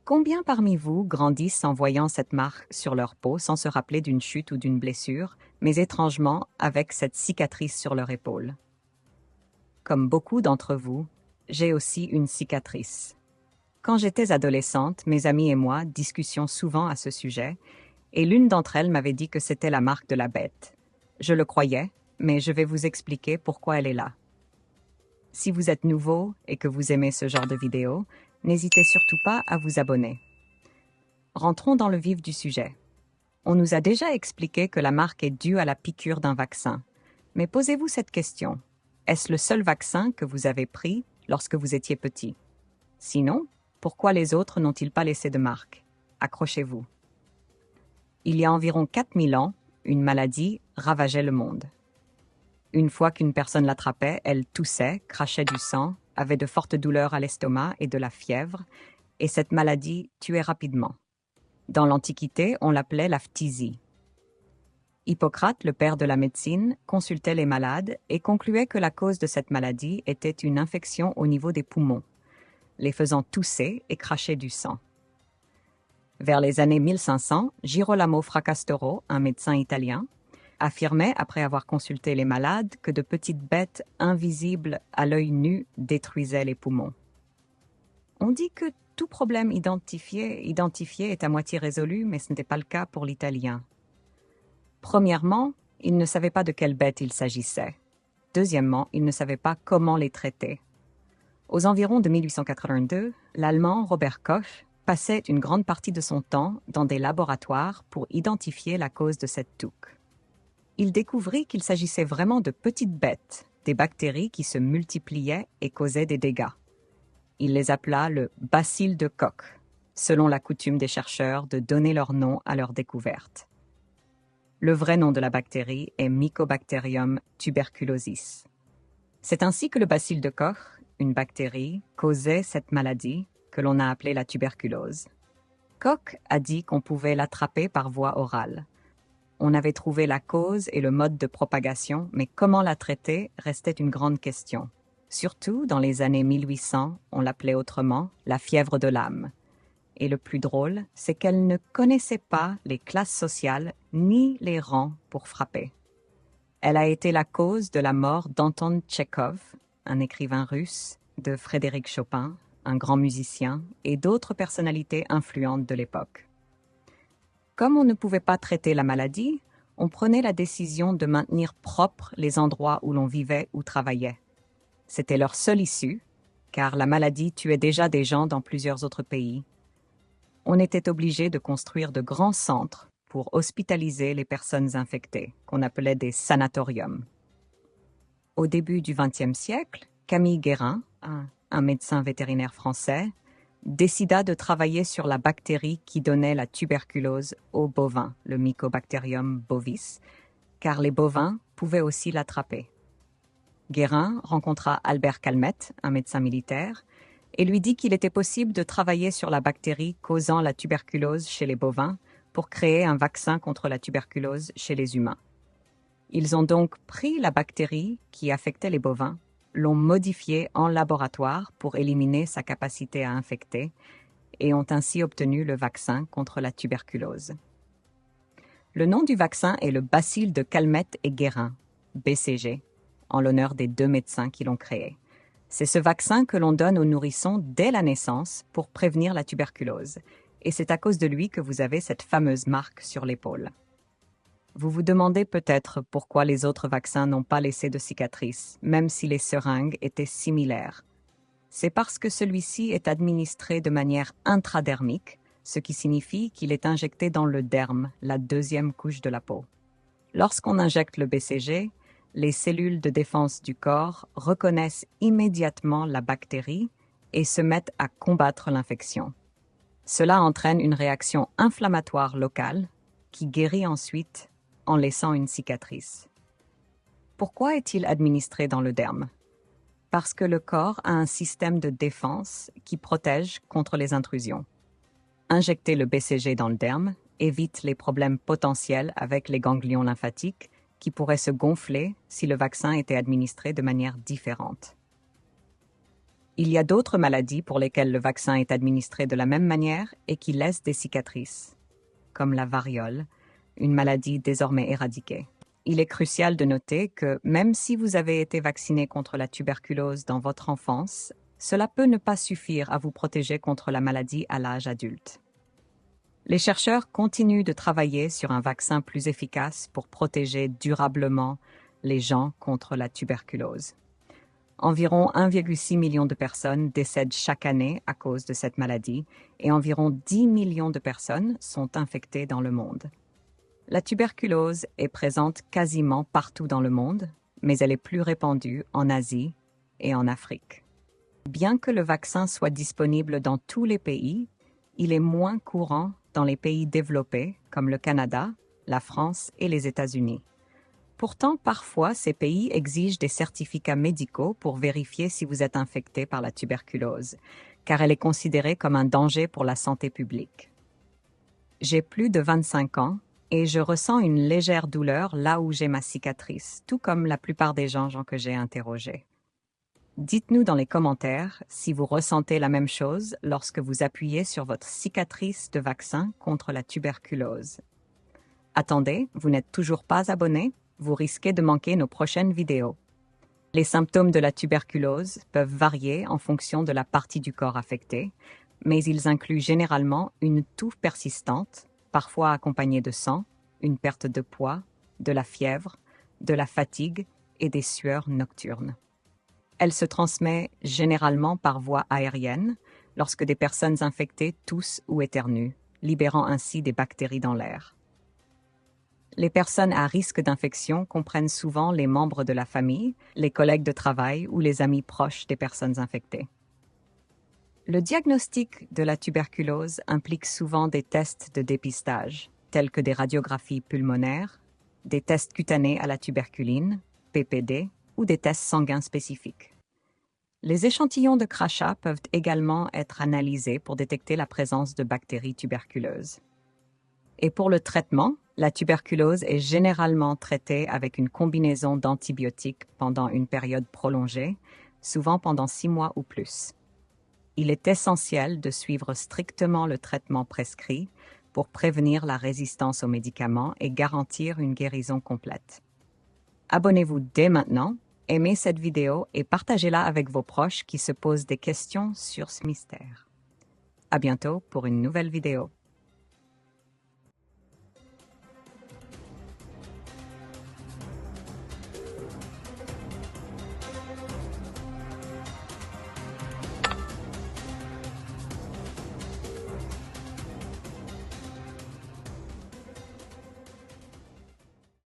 Combien parmi vous grandissent en voyant cette marque sur leur peau sans se rappeler d'une chute ou d'une blessure, mais étrangement avec cette cicatrice sur leur épaule? Comme beaucoup d'entre vous, j'ai aussi une cicatrice. Quand j'étais adolescente, mes amis et moi discutions souvent à ce sujet, et l'une d'entre elles m'avait dit que c'était la marque de la bête. Je le croyais, mais je vais vous expliquer pourquoi elle est là. Si vous êtes nouveau et que vous aimez ce genre de vidéo, n'hésitez surtout pas à vous abonner. Rentrons dans le vif du sujet. On nous a déjà expliqué que la marque est due à la piqûre d'un vaccin. Mais posez-vous cette question. Est-ce le seul vaccin que vous avez pris lorsque vous étiez petit? Sinon, pourquoi les autres n'ont-ils pas laissé de marque? Accrochez-vous. Il y a environ 4000 ans, une maladie ravageait le monde. Une fois qu'une personne l'attrapait, elle toussait, crachait du sang, avait de fortes douleurs à l'estomac et de la fièvre, et cette maladie tuait rapidement. Dans l'Antiquité, on l'appelait la phtisie. Hippocrate, le père de la médecine, consultait les malades et concluait que la cause de cette maladie était une infection au niveau des poumons, les faisant tousser et cracher du sang. Vers les années 1500, Girolamo Fracastoro, un médecin italien, affirmait, après avoir consulté les malades, que de petites bêtes invisibles à l'œil nu détruisaient les poumons. On dit que tout problème identifié est à moitié résolu, mais ce n'était pas le cas pour l'Italien. Premièrement, il ne savait pas de quelle bête il s'agissait. Deuxièmement, il ne savait pas comment les traiter. Aux environs de 1882, l'Allemand Robert Koch passait une grande partie de son temps dans des laboratoires pour identifier la cause de cette touque. Il découvrit qu'il s'agissait vraiment de petites bêtes, des bactéries qui se multipliaient et causaient des dégâts. Il les appela le bacille de Koch, selon la coutume des chercheurs de donner leur nom à leur découverte. Le vrai nom de la bactérie est Mycobacterium tuberculosis. C'est ainsi que le bacille de Koch, une bactérie, causait cette maladie que l'on a appelée la tuberculose. Koch a dit qu'on pouvait l'attraper par voie orale. On avait trouvé la cause et le mode de propagation, mais comment la traiter restait une grande question. Surtout dans les années 1800, on l'appelait autrement la fièvre de l'âme. Et le plus drôle, c'est qu'elle ne connaissait pas les classes sociales ni les rangs pour frapper. Elle a été la cause de la mort d'Anton Tchekhov, un écrivain russe, de Frédéric Chopin, un grand musicien, et d'autres personnalités influentes de l'époque. Comme on ne pouvait pas traiter la maladie, on prenait la décision de maintenir propres les endroits où l'on vivait ou travaillait. C'était leur seule issue, car la maladie tuait déjà des gens dans plusieurs autres pays. On était obligé de construire de grands centres pour hospitaliser les personnes infectées, qu'on appelait des sanatoriums. Au début du XXe siècle, Camille Guérin, un médecin vétérinaire français, décida de travailler sur la bactérie qui donnait la tuberculose aux bovins, le Mycobacterium bovis, car les bovins pouvaient aussi l'attraper. Guérin rencontra Albert Calmette, un médecin militaire, et lui dit qu'il était possible de travailler sur la bactérie causant la tuberculose chez les bovins pour créer un vaccin contre la tuberculose chez les humains. Ils ont donc pris la bactérie qui affectait les bovins, l'ont modifiée en laboratoire pour éliminer sa capacité à infecter et ont ainsi obtenu le vaccin contre la tuberculose. Le nom du vaccin est le bacille de Calmette et Guérin, BCG, en l'honneur des deux médecins qui l'ont créé. C'est ce vaccin que l'on donne aux nourrissons dès la naissance pour prévenir la tuberculose, et c'est à cause de lui que vous avez cette fameuse marque sur l'épaule. Vous vous demandez peut-être pourquoi les autres vaccins n'ont pas laissé de cicatrices, même si les seringues étaient similaires. C'est parce que celui-ci est administré de manière intradermique, ce qui signifie qu'il est injecté dans le derme, la deuxième couche de la peau. Lorsqu'on injecte le BCG, les cellules de défense du corps reconnaissent immédiatement la bactérie et se mettent à combattre l'infection. Cela entraîne une réaction inflammatoire locale qui guérit ensuite en laissant une cicatrice. Pourquoi est-il administré dans le derme? Parce que le corps a un système de défense qui protège contre les intrusions. Injecter le BCG dans le derme évite les problèmes potentiels avec les ganglions lymphatiques qui pourraient se gonfler si le vaccin était administré de manière différente. Il y a d'autres maladies pour lesquelles le vaccin est administré de la même manière et qui laissent des cicatrices, comme la variole, une maladie désormais éradiquée. Il est crucial de noter que même si vous avez été vacciné contre la tuberculose dans votre enfance, cela peut ne pas suffire à vous protéger contre la maladie à l'âge adulte. Les chercheurs continuent de travailler sur un vaccin plus efficace pour protéger durablement les gens contre la tuberculose. Environ 1,6 million de personnes décèdent chaque année à cause de cette maladie et environ 10 millions de personnes sont infectées dans le monde. La tuberculose est présente quasiment partout dans le monde, mais elle est plus répandue en Asie et en Afrique. Bien que le vaccin soit disponible dans tous les pays, il est moins courant dans les pays développés comme le Canada, la France et les États-Unis. Pourtant, parfois, ces pays exigent des certificats médicaux pour vérifier si vous êtes infecté par la tuberculose, car elle est considérée comme un danger pour la santé publique. J'ai plus de 25 ans et je ressens une légère douleur là où j'ai ma cicatrice, tout comme la plupart des gens que j'ai interrogés. Dites-nous dans les commentaires si vous ressentez la même chose lorsque vous appuyez sur votre cicatrice de vaccin contre la tuberculose. Attendez, vous n'êtes toujours pas abonné? Vous risquez de manquer nos prochaines vidéos. Les symptômes de la tuberculose peuvent varier en fonction de la partie du corps affectée, mais ils incluent généralement une toux persistante, parfois accompagnée de sang, une perte de poids, de la fièvre, de la fatigue et des sueurs nocturnes. Elle se transmet généralement par voie aérienne lorsque des personnes infectées toussent ou éternuent, libérant ainsi des bactéries dans l'air. Les personnes à risque d'infection comprennent souvent les membres de la famille, les collègues de travail ou les amis proches des personnes infectées. Le diagnostic de la tuberculose implique souvent des tests de dépistage, tels que des radiographies pulmonaires, des tests cutanés à la tuberculine, PPD, ou des tests sanguins spécifiques. Les échantillons de crachat peuvent également être analysés pour détecter la présence de bactéries tuberculeuses. Et pour le traitement, la tuberculose est généralement traitée avec une combinaison d'antibiotiques pendant une période prolongée, souvent pendant 6 mois ou plus. Il est essentiel de suivre strictement le traitement prescrit pour prévenir la résistance aux médicaments et garantir une guérison complète. Abonnez-vous dès maintenant, aimez cette vidéo et partagez-la avec vos proches qui se posent des questions sur ce mystère. À bientôt pour une nouvelle vidéo.